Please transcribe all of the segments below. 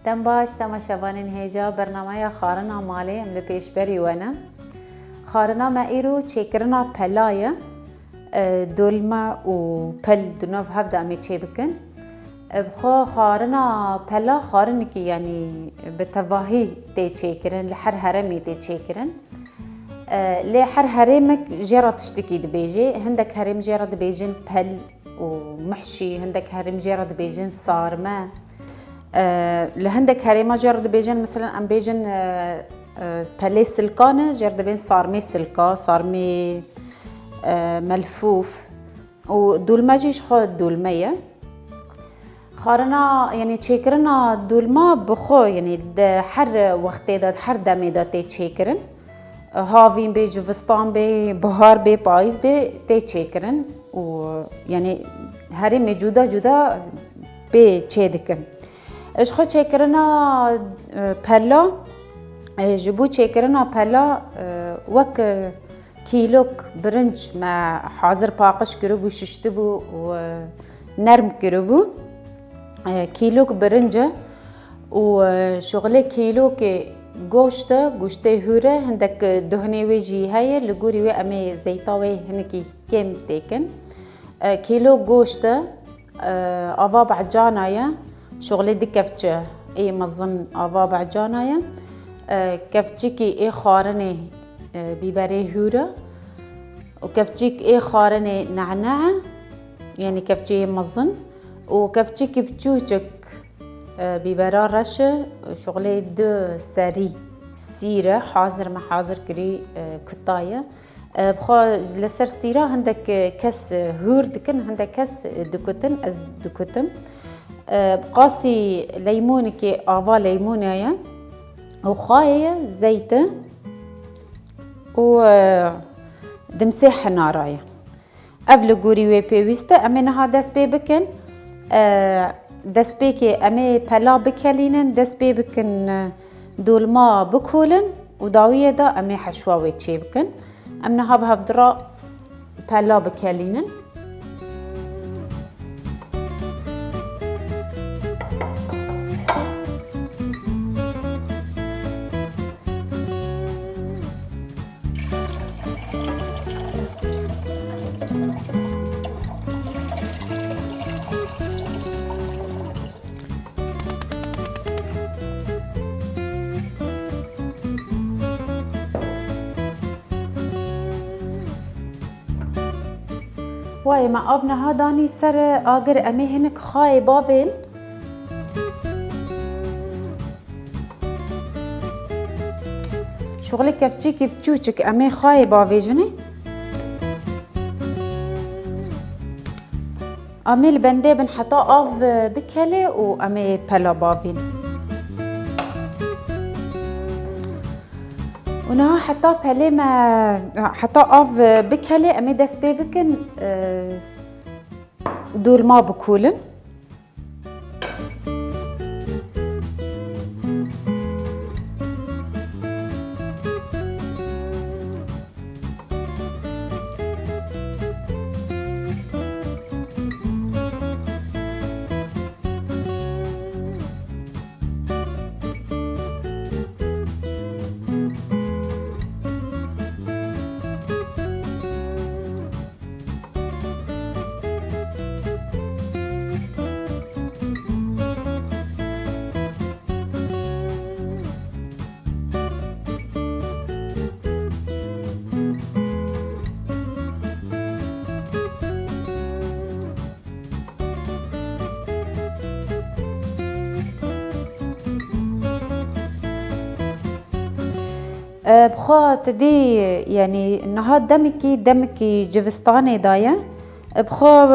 دم باش تماشاوانین هیجا برنامه خارنا مالی ام لپیش بری ونه خارنا ما ایرو چیکرنا پلایه دولما و پل دناف هفته امی چی بکن بخو خارنا پلا خارنی که یعنی به تواهی تی چیکرن لحر هرمی تی چیکرن لحر هرمك جرى تشتكي دبيجي هندك هرم جرى دبيجن بل ومحشي هندك هرم جرى دبيجن صارمة لهندك هريمة جرى دبيجن مثلا ام بيجن بلي سلكانة جرى دبيجن صارمي سلكا صارمي ملفوف ودول ما جيش خود دول مية خارنا يعني تشيكرنا دول ما بخو يعني حر وقتي داد حر دمي داد تشيكرن هاوین به جوستان به بهار به پاییز به تی چیکرن و یعنی هر موجوده جدا به چه دکن اش خود چیکرنا پلا جبو چیکرنا پلا وک کیلوک برنج ما حاضر پاقش کرو ششته بو و نرم کرو بو کیلوک برنج و شغله کیلوک گوشت هوره هندک دهنی ویجی هایی لگوری و امی زیتاوی هنکی کم تکن کیلو گوشت آوا بعجانایا شغلی دی کفچه ای مزن آوا بعجانایا کفچی که ای خارنه بیبره هوره و کفچی که ای خارنه نعناع یعنی کفچی مزن و کفچی که بچوچک بيبرا رشه شغلي دو سري سيرة حاضر ما حاضر كري كتاية بخو لسر سيرة هندك كس هور دكن هندك كس دكتن از دكتن بقاسي ليمونكي آوا ليمونية وخاية زيت و دمسيح ناراية قبل قوري وي بيويستا امينها دس بيبكن دست بی که امی پلا بکلینن دست بی بکن دولما بکولن و داویه دا امی حشواوی چی بکن ام نهاب هفدرا پلا بکلینن وای ما آبنا ها دانی سر آگر امی هنک خواهی باوین شغلی کفچی که بچوچک امی خواهی باوی جنی امی البنده بن حتا آف بکله و امی پلا باوین ونها حتى بله ما حتى آف بكله أمي دست بكن دول ما بكولن بخو تدي يعني نهاد دمكي جفستاني دايا بخو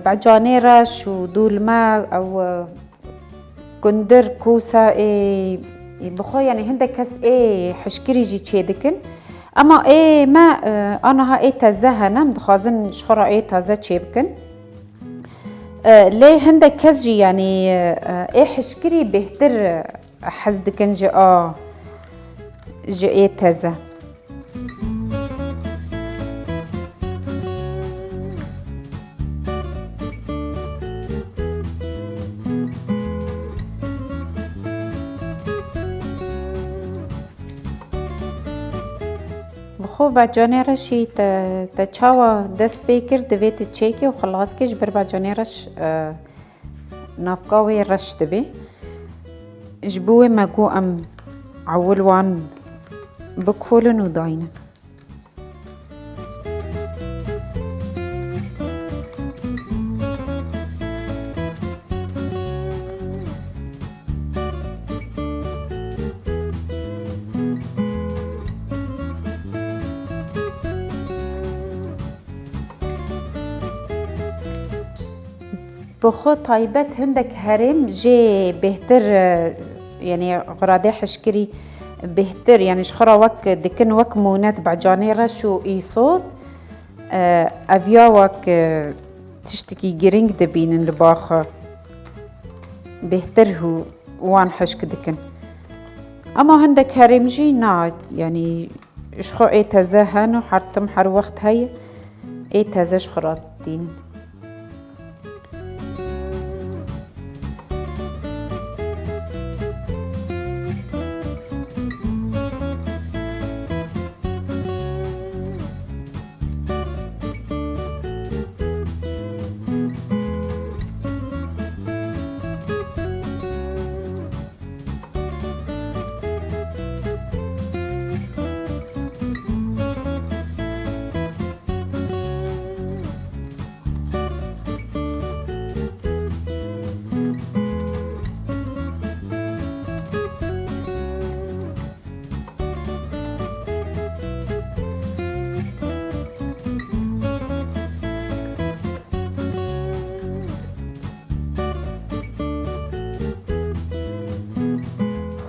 بعجاني رش ودول ما او كندر كوسا بخو يعني هندك كس حشكري جي تشيدكن اما ما انا ها تازه نم دخازن شخرا تازه تشيبكن ليه هندك كس جي يعني حشكري بهتر حزدكن جي تازه بخو باجانه رشی تا چاوا دست بیکر دویت چیکی و خلاص کش بر باجانه رش نافقاوی رش دبی جبوه مگو ام عول وان بکولن و داینن بخو طيبت هندك هرم جي بهتر يعني غرادي حشكري بهتر يعني شخرا وك دكن وك مونات بعجاني رشو ايصوت افيا وك تشتكي جرينج دبين لباخ بهتر هو وان حشك دكن اما هندك هرم جي نا يعني شخو اي تزهن وحرتم حر وقت هاي اي تزه شخرات دين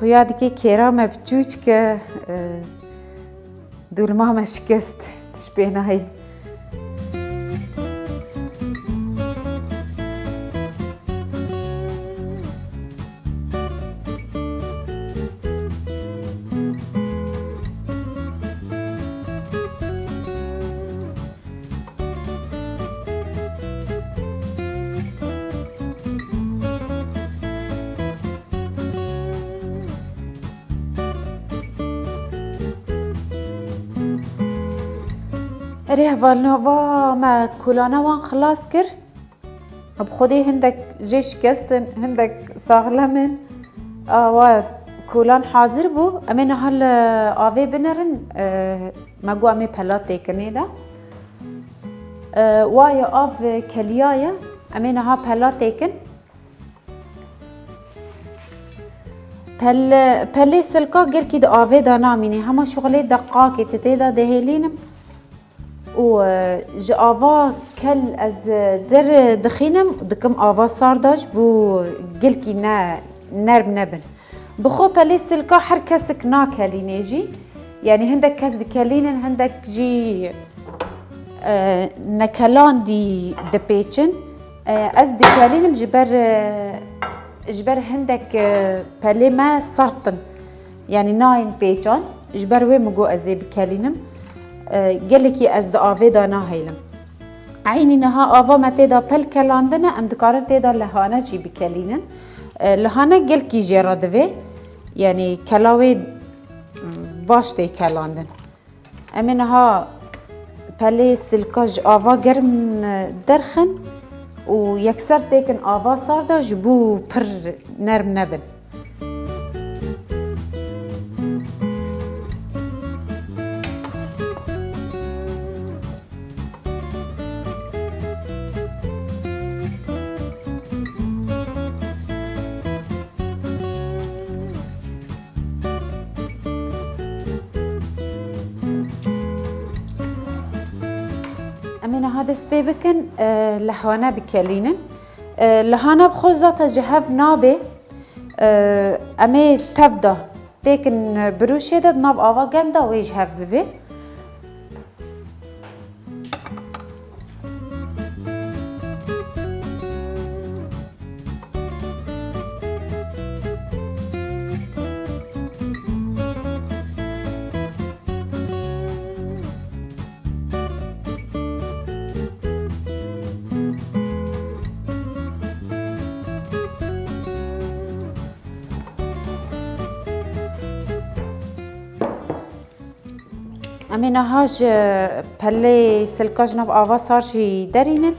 خویا دیگه کیرام بچوچ که دولما مشکست تشبینایی ريح فالنوفا ما كولانا وان خلاص كر بخودي هندك جيش كستن هندك ساغلمن و كولان حاضر بو امين هال آوي بنرن مگو امي پلات تيكني دا وايا آف كليايا امين ها پلات تيكن پلی سلکا گر کی دا آوه دا نامینه همه شغله دقاقی تتیدا دهیلینم و جا آوا کل از در دخینم دکم آوا سارداش بو گل کی نرم نبن بخو پلی سلکا هر کسک نا کلینه جی يعني هندك كاس دكالينن هندك جي نكلان دي دبيتشن از دكالينم جبر هندك بالي ما صرتن يعني ناين بيجان جبر وي مجو ازي بكالينم قالكي از دا آفي دا ناهيلم عيني نها آفا ما تيدا بل كلاندنا ام دكارن تيدا لهانا جي بكالينن لهانا قالكي جيرا دوي يعني كلاوي باش تي كلاندن امينها بالي سلكاج آفا گرم درخن و يكسر تيكن آفا ساردا جبو پر نرم نبن امينه هذا سبي بكن لهانا بكالينن لهانا بخوزة جهف نابي امي تبدا تيكن بروشي دا ناب آوا گم دا ويجهف ببي امین هاج پله سلکاج نف آوا سار جی درینن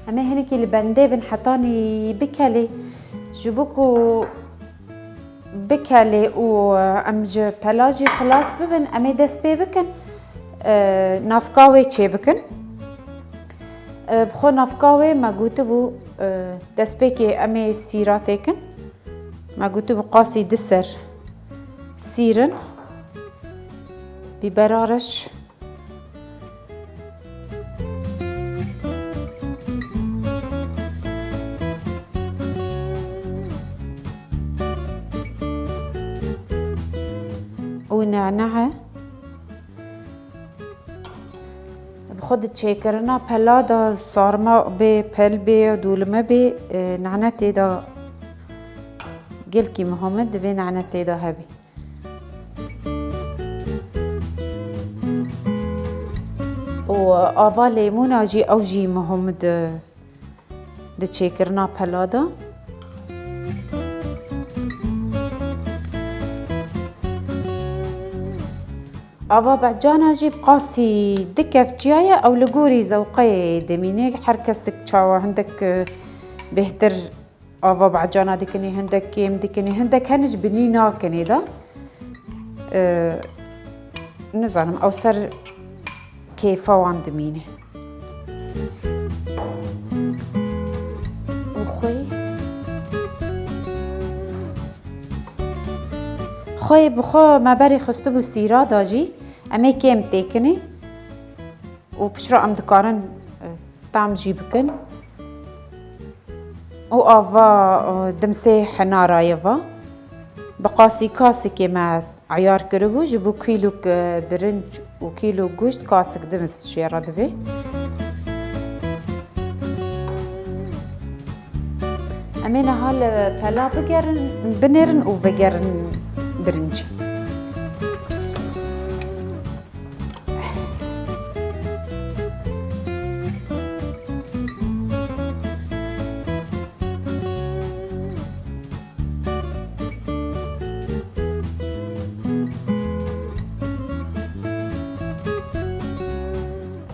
اما هناك اللي بندي بن حطاني بكالي جبوكو بكالي و امج بلاجي خلاص ببن امي دس بي بكن نافقاوي تشي بكن بخو نافقاوي ما قوتبو دس بيكي امي سيراتيكن ما قوتبو قاسي دسر سيرن ببرارش ونعناع بخد تشيكرنا بلادا صارما ببلبي دولما بي نعناتي دا قلكي محمد في نعناتي دا هبي وآفا ليمونا جي أو جي محمد دا تشيكرنا بلادا آوا بعجانا جيب قاسي دكف جاية أو لقوري زوقي دميني حركسك تشاوا عندك بهتر آوا بعجانا دكني هندك كيم دكني هندك هنج بنينا كني دا نزعلم أو سر كيفا وان دميني خوي بخو ما بري خستبو سيرا داجي امي كيم تيكني وبشرا ام دكارن طعم جيبكن و آفا دمسي حنا رايفا بقاسي كاسي كيما عيار كربو جبو كيلو برنج وكيلو قشت كاسك دمس شيرا دبي امينا هال بلا بقرن بنرن وبقرن برنج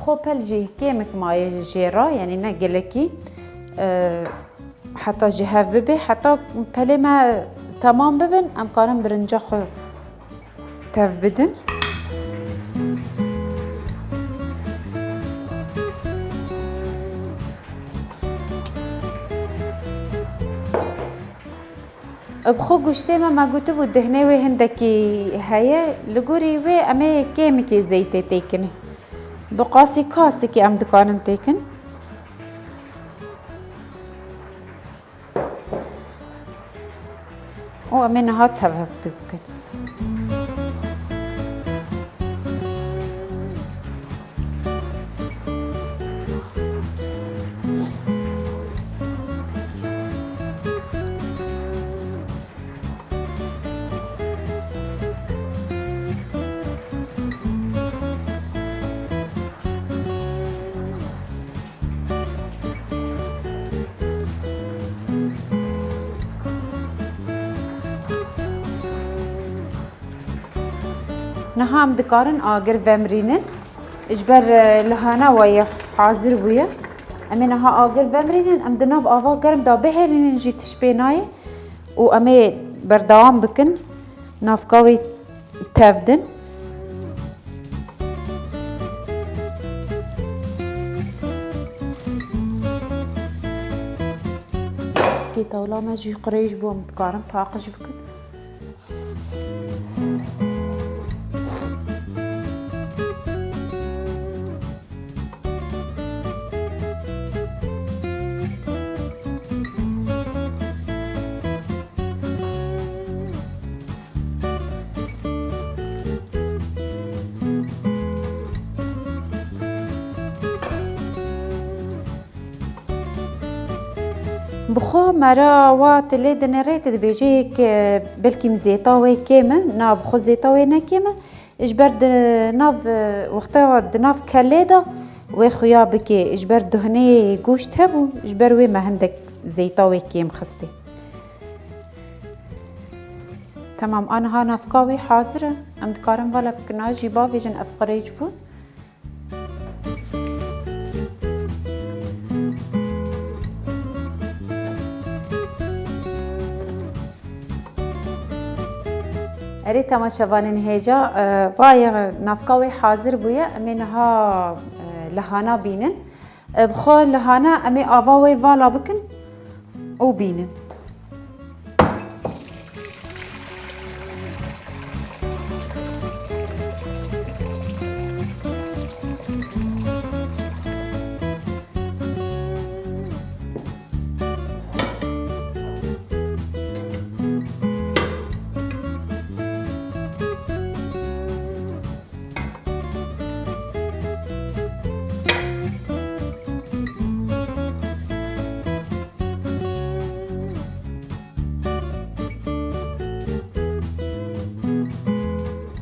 خوبل كيمك ماي جيرا يعني نقلكي حتى جهاف ببي حتى بلي ما تمام ببن امكانم برنجا خو تف بدن بخو قشتي ما قلت بو دهنوي هندكي هيا لقوري وي امي كيمكي زيتي تيكني بقاسي كاسي كي ام دكانم تيكن ومن هاتها هفتوكن نهام دكارن آگر ومرینن اجبر لهانا ويا حاضر بويا امي نها آگر ومرینن ام دناف آوا گرم دا بهلینن جي تشبيناي و امي بردوام بكن نافقاوي تفدن كي طاولا ما جي قريش بو ام دكارن باقش بكن بخو مرا وات اللي دنريت دبيجيك بلكي مزيتاوي كيمه نا بخو زيتاوي نكيمه اجبر ناف وقتا دناف كاليدا وخويا بكي اجبر دهني گوشت هبو اجبر وي ما هندك زيتاوي كيم خستي. تمام انا ها نافكاوي حاضره ام دكارم ولا بكنا جيبا فيجن افقريج بود. اری تماشاوانین هیجا وای نافکاوی حاضر بویا امینها لهانا بینن بخو لهانا امی آواوی والا بکن او بینن.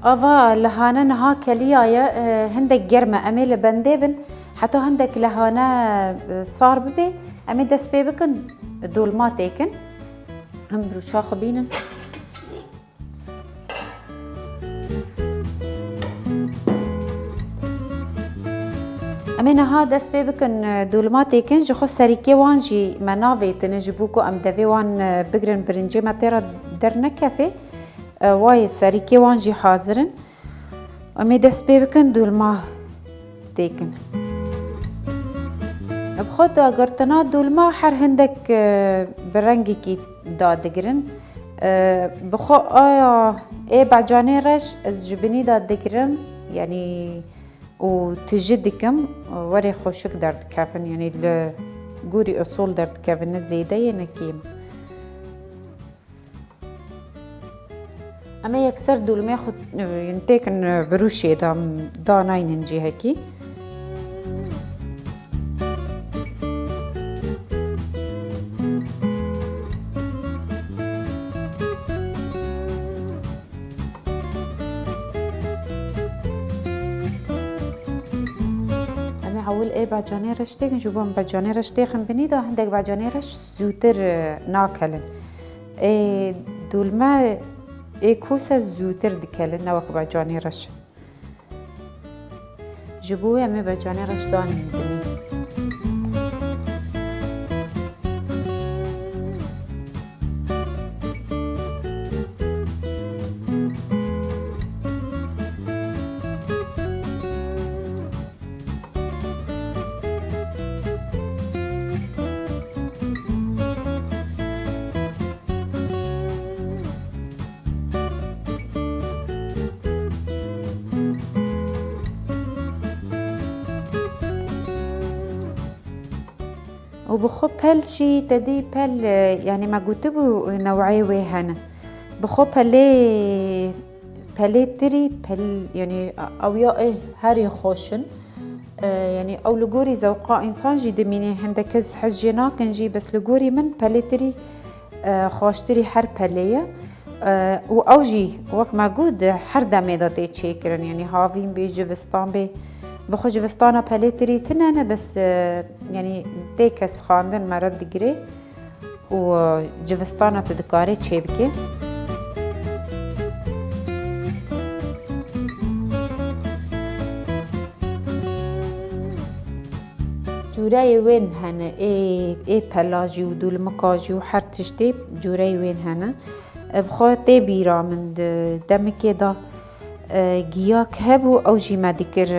آوا لهانا نها كليايا هندك جرمة أمي لبندي بن حتى هندك لهانا صار ببي أمي دس بي بكن دول ما تيكن هم بروشاخ بينن. أمي نها دس بي بكن دول ما تيكن جخو سريكي وانجي مناوي تنجبوكو أم دبي وان بقرن برنجي ما تيرا درنا كافي واي سريكي وانجي حاضرن امي دس بي بكن دول ما تيكن بخود اگرتنا دول ما حر هندك برنگي كي دا دقرن بخو آيا اي بعجاني رش از جبني دا دقرن يعني و تجدكم وري خوشك درد كافن يعني لقوري اصول درد كافن زيدا ينكيم. اما يكسر دول ما ياخد ينتيكن بروشي دا ناين نجي هكي اما عول اي بعجاني رش تيكن جوبهم بعجاني رش تيخن بني دا هندك بعجاني رش زوتر ناكلن اي دول ما ای کوسه زودتر دکلن نوک بعجانی رش جبوه امی بعجانی رش دانیم دنی وبخو بل شي تدي بل يعني ما قلتبو نوعي وهنا بخو بلي تري بل يعني او يا ايه هاري خوشن يعني او لقوري زوقا انسان جي دميني هندكز حجينا كنجي بس لقوري من بلي تري خوشتري حر بليه و او جي وك ما قود حر دميدا تي تشيكرن يعني هافين بي جوستان بي بخو جوستانا بليتري تنانا بس يعني تيكس خاندن مرد دقري و جوستانا تدكاري تشيبكي جوراي وين هنا اي بلاجي و دول مكاجي و حر تشتي جوراي وين هنا بخو تي بيرا من دمكي دا گیاک هبو او جی مدکر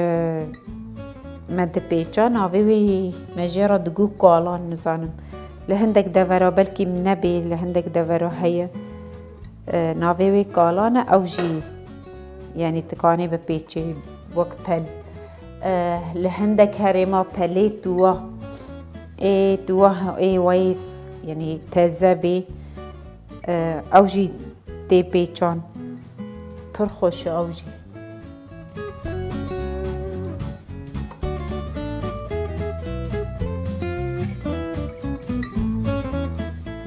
مد پیچا ناوی وی مجرا دگو کالان نزانم لهندک دورا بلکی منبی لهندک دورا هیا ناوی وی کالان او جی يعني تکانی به پیچه وک پل لهندک هریما پلی توه ای ویس يعني تزبي او جی تی پیچان پر خوش اوجی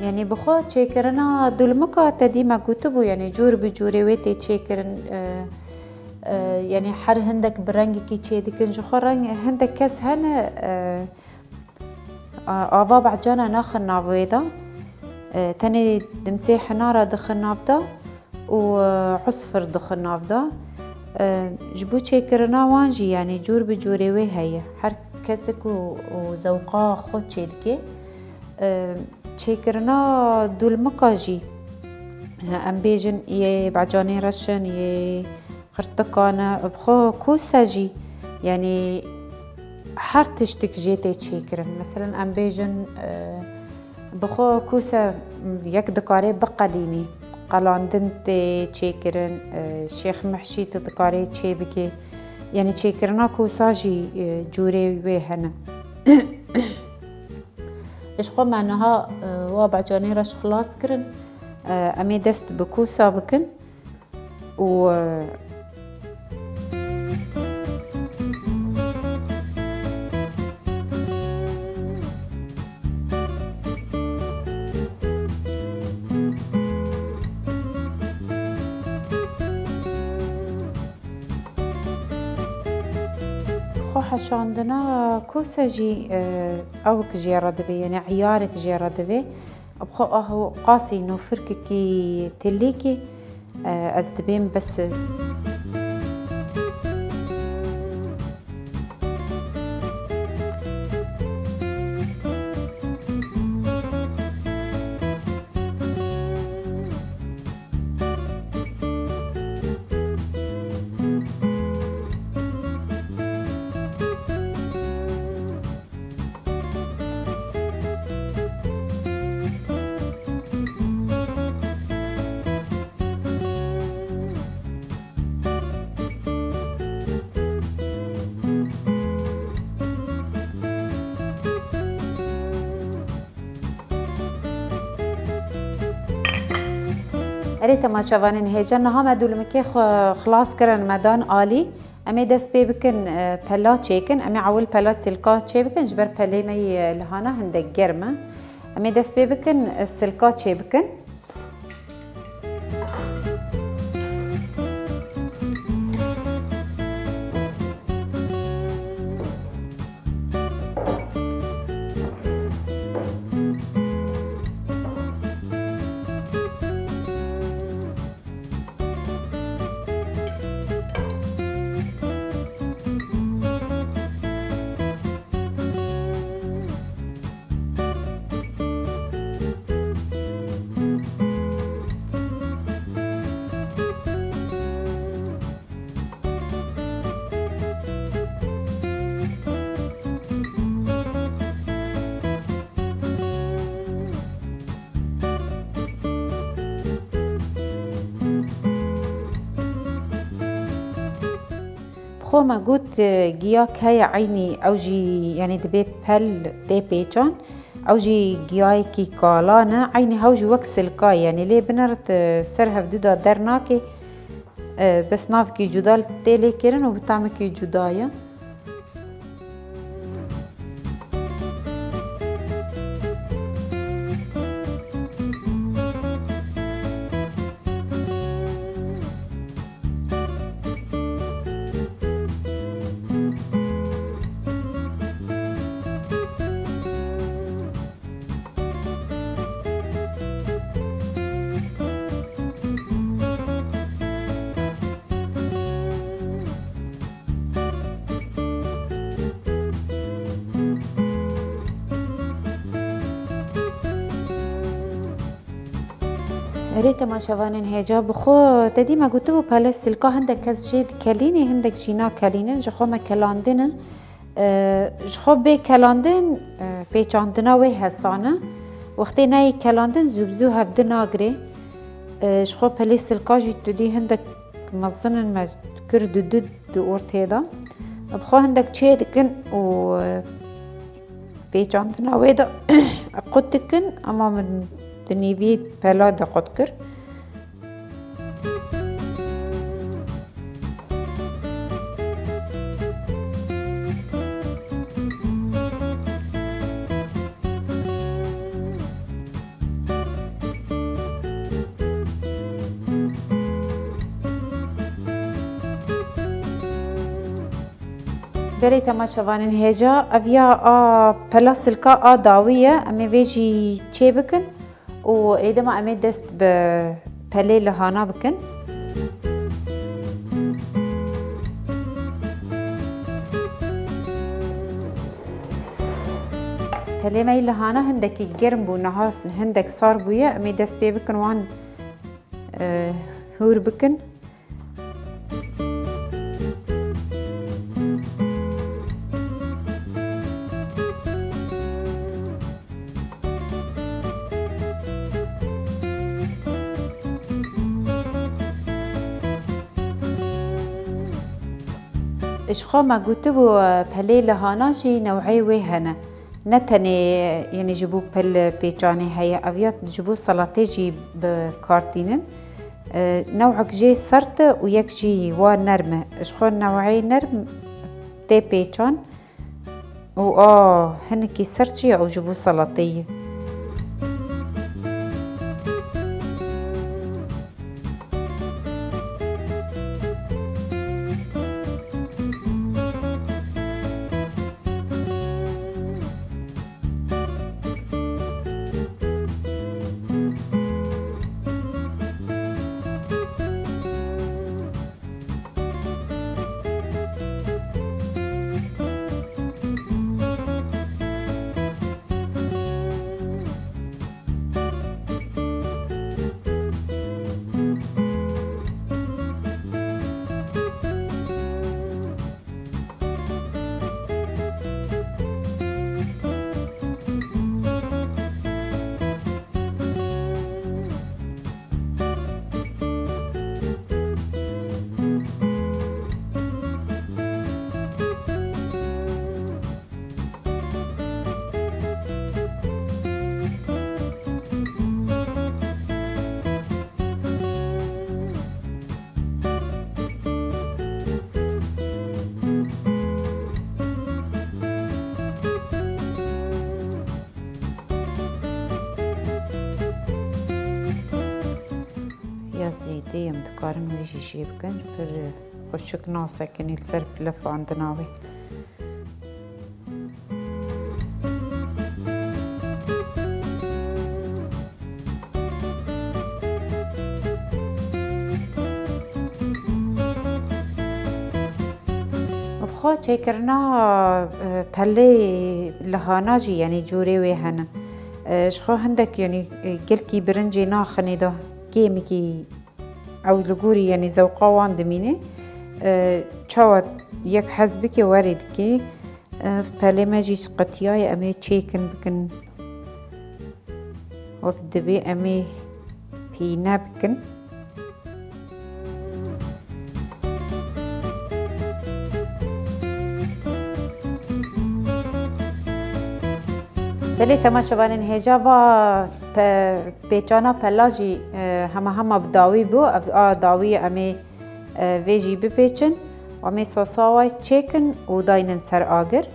يعني بخو تشيكرنا دولمكا تديما كتبو يعني جور بجوري ويتي تشيكرن يعني حر هندك برنجي كي تشيدكن جخو رنج هندك كس هنا آفا بعجانا ناخن نافويدا تاني دمسيح نارا دخل نافدا وعصفر دخل نافدا جبو تشيكرنا وانجي يعني جور بجوري وي هيا حر كسك وزوقا خو تشيدكي تشيكرنا دولمكا جي ام بيجن يه بعجاني رشن يه خرطقانة بخو كوسا جي يعني حر تشتك جيتي تشيكرن مثلا ام بيجن بخو كوسا يك دكاري بقليني قلاندن تشيكرن شيخ محشي تدكاري تشيبكي يعني تشيكرنا كوسا جي جوري ويهنا إيش خو معناها وابع جاني رش خلاص كرن أمي دست بكوسا بكن و خو حشاندنا كوسا جي أوك جيرا دبي يعني عيارك جيرا دبي بخو أهو قاسي إنه فرككي تليكي أزدبين بس أريد ما شافانين هيجان هم دولمكي خلاص كرن مدان آلي أمي دست بيبكن بلا تشيكن أمي عول بلا سلكا تشيبكن جبر بلي مي لهانا هندك جرمة أمي دست بيبكن السلكا تشيبكن خو ما قلت جياك هاي عيني أو جي يعني دبي بل دي بيجان أو جي جياي كي كالانا عيني هاوجي وكسل كاي يعني ليه بنرت سرها بدودا درناكي بس نافكي جدال تيلي كيرن وبتعمكي جدايا ريت ما شافانين هيجا بخو تدي ما قلتو بالس الكا هندك كز جيد كليني هندك جينا كلينن جخو ما كلاندن جخو بي كلاندن بي چاندنا وي حسانه وقتی ناي كلاندن زوبزو هفدنا غري جخو بالس الكا جيد تدي هندك مزنن ما كرد دد اورتيدا بخو هندك چيدكن و بي چاندنا وي دا قدكن اما من دنيفيد بلا دا قدكر بری تماشاوانین هجا اویا پلاسلکا داویه امی ویجی چه بکن و ایدما امی دست به پلی لحانا بکن. پلی می لحانا هندکی گرم بو نهاس هندک سار بویه امی دست بی بکن وان هور بکن. اشخا ما قلت بو پلی لحانا جي نوعي وهنا نتني يعني جبو بل بيجاني هيا أبيات جبو سلطة جي بكارتينن نوعك جي سرت ويك جي نرمة اشخا نوعي نرم تي بيجان و هنكي سرت جي أو جبو سلطية. زيدي مدكارن ويجي شيبكن بر خشك ناسكن السر بلف عندناوي. بخو چکرنا پله لحانا جي يعني جوري ويهن شخو هندك يعني قلكي برنجي ناخني ده كيمي كي او لغوري يعني زوقا وان دمينه چاوت يك حزبك وارد كي فبالي ما جي قطياي امي تشيكن بكن وقت دبي امي بينا بكن بلي تماشا بانن هجابا بيجانا پلاجي هما بداوي بو داوي امي ويجي بپیچن و امي سوساوي چيكن و داينن سر آگر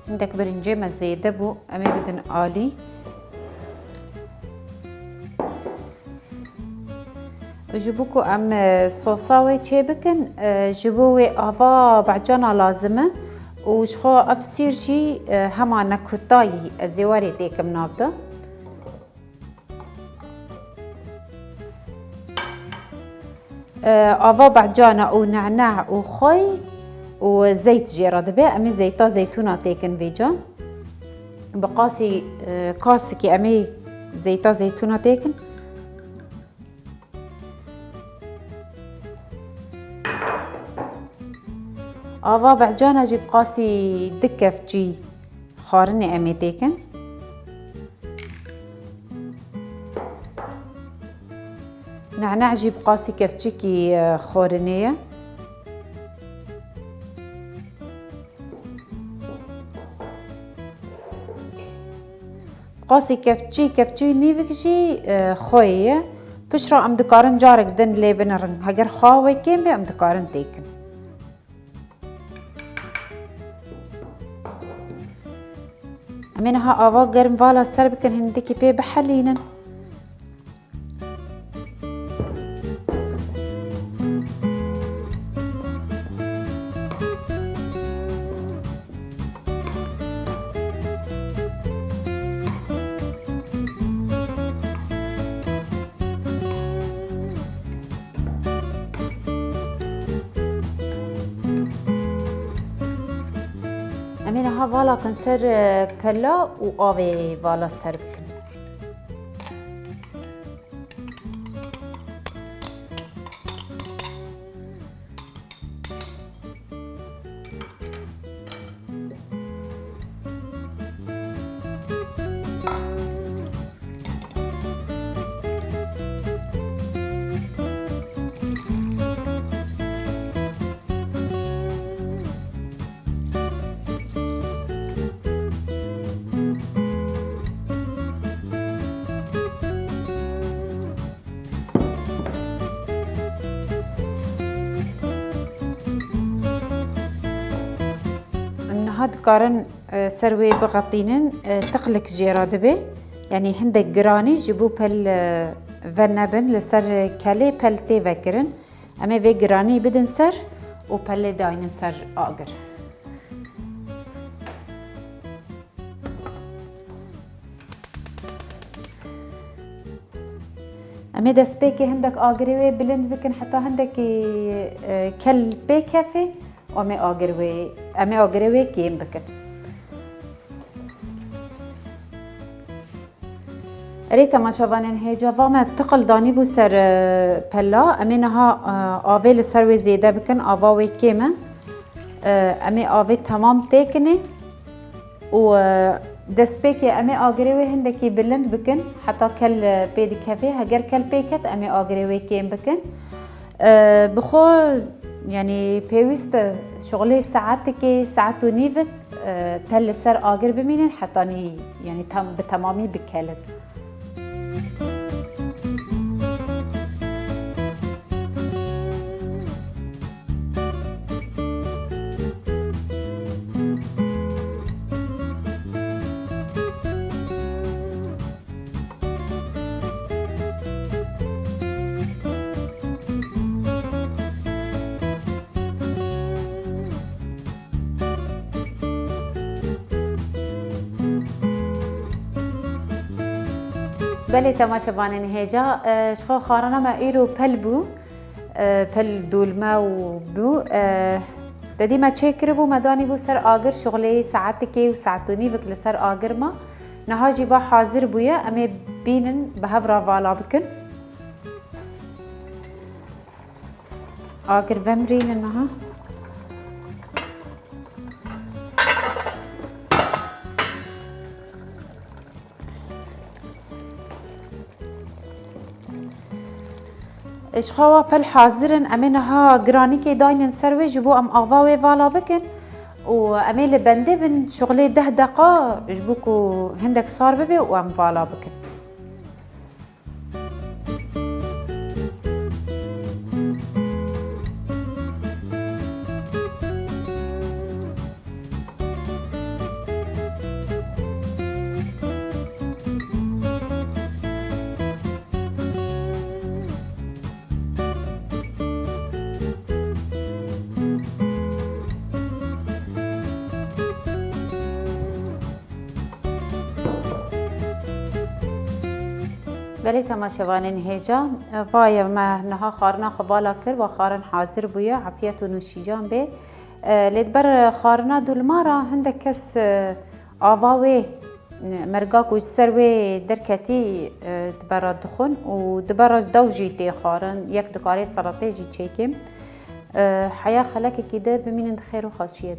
عندك برنجي مزيدة بو امي بدن آلي جبوكو ام صوصاوي چه بكن جبوي آوا بعجانا لازمه وشخو افسير جي هما نكوتاي الزواري ديكم نابده آوا بعجانا ونعناع وخي وزيت جيرا دبي امي زيتا زيتونة تيكن فيجا بقاسي كاسكي امي زيتا زيتونة تيكن آوا بعجانا جيب قاسي دكف جي خارني امي تيكن نعناع جيب قاسي كف جيكي خورنية قاسي كف جي نيفك جي خوية بشرا ام دكارن جارك دن ليبنرن هجر خاوي كيم بي ام دكارن تيكن امينها آوا گرم والا سر بکن هندکی پی بحلینن. امينها والا کن سر پلا و آوی والا سر بکن. هاد كارن سروي بغطينن تقلك جيرا دبي يعني هندك جراني جيبو بل فنبن لسر كالي بلتي فكرن اما في جراني بدن سر و بل داينن سر آجر. اما دست بيكي هندك آجروي بلند بكن حتى هندك كل بي كافي وامي آگروی کیم بکن. ری تماشاوانن هیجا وام تقل دانی بو سر پلا امینها آوی لسروی زیده بکن آواوی کیمه امی آوی تمام تکنه و دست پیکی امی آگروی هندکی بلند بکن حتی کل پیدی کفی هگر کل پیکت امی آگروی کیم بکن بخو يعني بيوست شغلي ساعتك ساعت و نيفك تل سر آگر بمینن حتی يعني بتمامی بکلد. بله تماشاوانن هیجا شخو خارنا ما ایرو پل بو پل دولما و بو دادی ما چکر بو مدانی بو سر آگر شغلی ساعتکی و ساعتونی وکل سر آگر ما نها جیبا حاضر بویا امی بینن به هفرا والا بکن آگر ومرین نها اشخوا پل حاضرن امینها گرانی که داینن سروی جبو ام آواوی والا بکن و امی لبنده بن شغلی 10 دقیقه جبو کو هندک سار ببی و ام والا بکن. بله تماشاوانن هیجا وای ما نها خارنا خبالا کر و خارن حاضر بویا عافیت و نوشیجان به لدبر خارنا دولمارا هندک کس آواوی مرگا کوش سروی درکتی دبر دخون و دبر دوجی تی خارن یک دکاره سلاطه جی چیکیم حیا خلک کده بمینند خیر و خاصیت